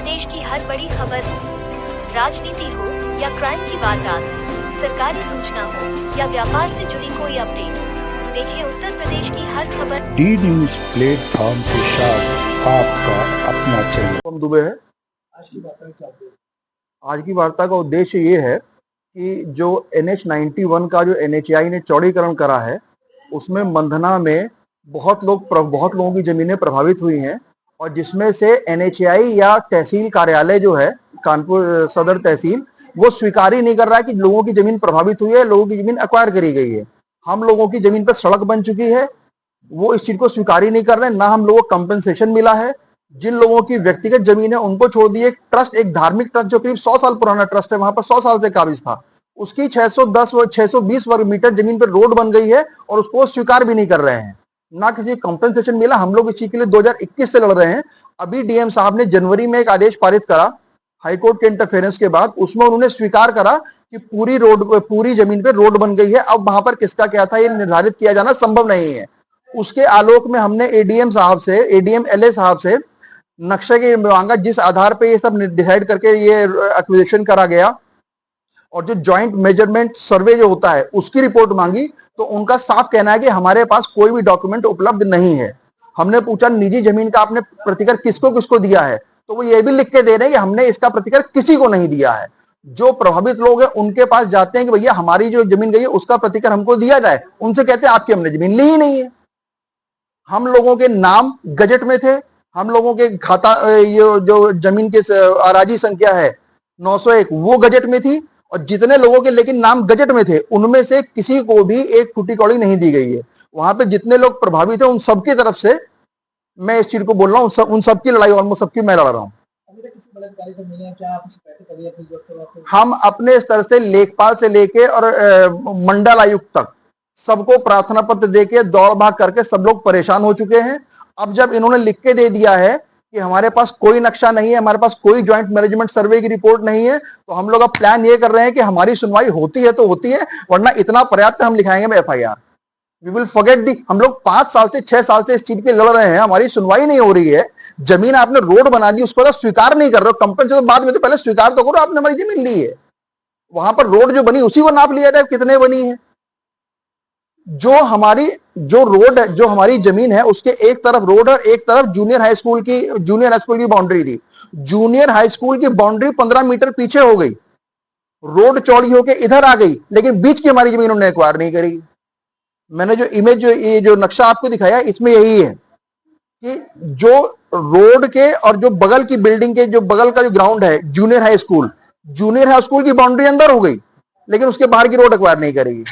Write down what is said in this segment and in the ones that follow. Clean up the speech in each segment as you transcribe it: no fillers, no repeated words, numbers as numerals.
प्रदेश की हर बड़ी खबर, राजनीति हो या क्राइम की वारदात, सरकारी सूचना हो या व्यापार से जुड़ी कोई अपडेट, देखिए उत्तर प्रदेश की हर खबर डी न्यूज प्लेटफॉर्म के साथ आपका अपना चैनल दुबे है। आज की वार्ता का उद्देश्य ये है कि जो NH-91 का जो NHAI ने चौड़ीकरण करा है, उसमें मंधना में बहुत लोगों की जमीनें प्रभावित हुई हैं और जिसमें से NHAI या तहसील कार्यालय जो है कानपुर सदर तहसील, वो स्वीकार ही नहीं कर रहा है कि लोगों की जमीन प्रभावित हुई है, लोगों की जमीन एक्वायर करी गई है। हम लोगों की जमीन पर सड़क बन चुकी है, वो इस चीज को स्वीकार ही नहीं कर रहे, ना हम लोगों को कंपेंसेशन मिला है। जिन लोगों की व्यक्तिगत जमीन है उनको छोड़ दिए। ट्रस्ट, एक धार्मिक ट्रस्ट जो करीब 100 साल पुराना ट्रस्ट है, वहां पर 100 साल से काबिज था, उसकी 620 वर्ग मीटर जमीन पर रोड बन गई है और उसको स्वीकार भी नहीं कर रहे हैं, ना किसी कंपेंसेशन मिला। हम लोग इस चीज के लिए 2021 से लड़ रहे हैं। अभी डीएम साहब ने जनवरी में एक आदेश पारित करा हाईकोर्ट के इंटरफेरेंस के बाद, उसमें उन्होंने स्वीकार करा कि पूरी जमीन पे रोड बन गई है। अब वहां पर किसका क्या था ये निर्धारित किया जाना संभव नहीं है। उसके आलोक में हमने एडीएम एलए साहब से नक्शे के मांगा, जिस आधार पे ये सब डिसाइड करके ये एक्विजिशन करा गया, और जो ज्वाइंट मेजरमेंट सर्वे जो होता है उसकी रिपोर्ट मांगी, तो उनका साफ कहना है कि हमारे पास कोई भी डॉक्यूमेंट उपलब्ध नहीं है। हमने पूछा निजी जमीन का आपने प्रतिकर किसको किसको दिया है, तो वो ये भी लिख के दे रहे हैं कि हमने इसका प्रतिकर किसी को नहीं दिया है। जो प्रभावित लोग हैं उनके पास जाते हैं कि भैया हमारी जो जमीन गई है उसका प्रतिकर हमको दिया जाए, उनसे कहते हैं आपकी हमने जमीन ली ही नहीं है। हम लोगों के नाम गजट में थे, हम लोगों के खाता ये जो जमीन के अराजी संख्या है 901 वो गजट में थी, और जितने लोगों के लेकिन नाम गजट में थे उनमें से किसी को भी एक फुटी कौड़ी नहीं दी गई है। वहां पे जितने लोग प्रभावित हैं उन सबकी तरफ से मैं इस चीज को बोल रहा हूँ, उन सबकी लड़ाई ऑलमोस्ट सबकी मैं लड़ रहा हूँ। हम अपने स्तर से लेखपाल से लेके और मंडल आयुक्त तक सबको प्रार्थना पत्र देके दौड़ भाग करके सब लोग परेशान हो चुके हैं। अब जब इन्होंने लिख के दे दिया है कि हमारे पास कोई नक्शा नहीं है, हमारे पास कोई ज्वाइंट मैनेजमेंट सर्वे की रिपोर्ट नहीं है, तो हम लोग अब प्लान ये कर रहे हैं कि हमारी सुनवाई होती है तो होती है, वरना इतना पर्याप्त हम लिखाएंगे FIR। वी विल फॉरगेट दी। हम लोग 5 साल से 6 साल से इस चीज के लड़ रहे हैं, हमारी सुनवाई नहीं हो रही है। जमीन आपने रोड बना दी, उसको तो स्वीकार नहीं कर रहे हो। कंपनसेशन बाद में तो पहले स्वीकार तो करो आपने हमारी जमीन ली है। वहां पर रोड जो बनी उसी को नाप लिया जाए कितने बनी है। जो रोड है, जो हमारी जमीन है, उसके एक तरफ रोड और एक तरफ जूनियर हाई स्कूल की बाउंड्री थी। जूनियर हाई स्कूल की बाउंड्री 15 मीटर पीछे हो गई, रोड चौड़ी होकर इधर आ गई, लेकिन बीच की हमारी जमीन उन्होंने एक्वायर नहीं करी। मैंने जो इमेज ये जो नक्शा आपको दिखाया इसमें यही है कि जो रोड के और जो बगल की बिल्डिंग के जो बगल का जो ग्राउंड है जूनियर हाई स्कूल की बाउंड्री अंदर हो गई, लेकिन उसके बाहर की रोड एक्वायर नहीं करेगी।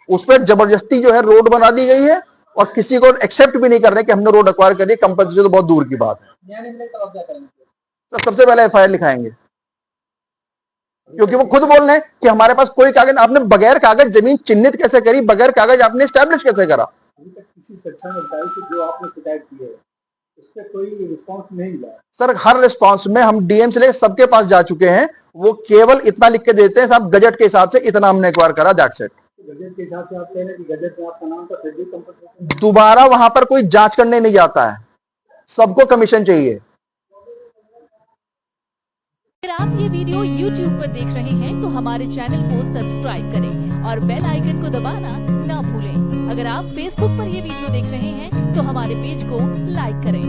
उस पर जबरदस्ती जो है रोड बना दी गई है और किसी को एक्सेप्ट भी नहीं कर रहे कि हमने रोड एक्वायर करी। कंपनसेशन तो बहुत दूर की बात है। तो सबसे पहले FIR लिखाएंगे, क्योंकि वो खुद बोल रहे हैं कि हमारे पास कोई कागज, आपने बगैर कागज जमीन चिन्हित कैसे करी, बगैर कागज आपने एस्टैब्लिश कैसे करा। किसी सेक्शन 48 से जो आपने शिकायत की है उस पर कोई रिस्पांस नहीं मिला सर। हर रिस्पांस में हम डीएम से लेकर सबके पास जा चुके हैं, वो केवल इतना लिख के देते हैं साहब गजट के हिसाब से इतना हमने एक्वायर करा, दैट्स इट। गजट के हिसाब से आप कह रहे हैं कि गजट में आपका नाम था, फिर भी कंपनसेशन दोबारा वहां पर कोई जांच करने नहीं जाता है, सबको कमीशन चाहिए। अगर आप ये वीडियो YouTube पर देख रहे हैं तो हमारे चैनल को सब्सक्राइब करें और बेल आइकन को दबाना ना भूलें। अगर आप Facebook पर ये वीडियो देख रहे हैं तो हमारे पेज को लाइक करें।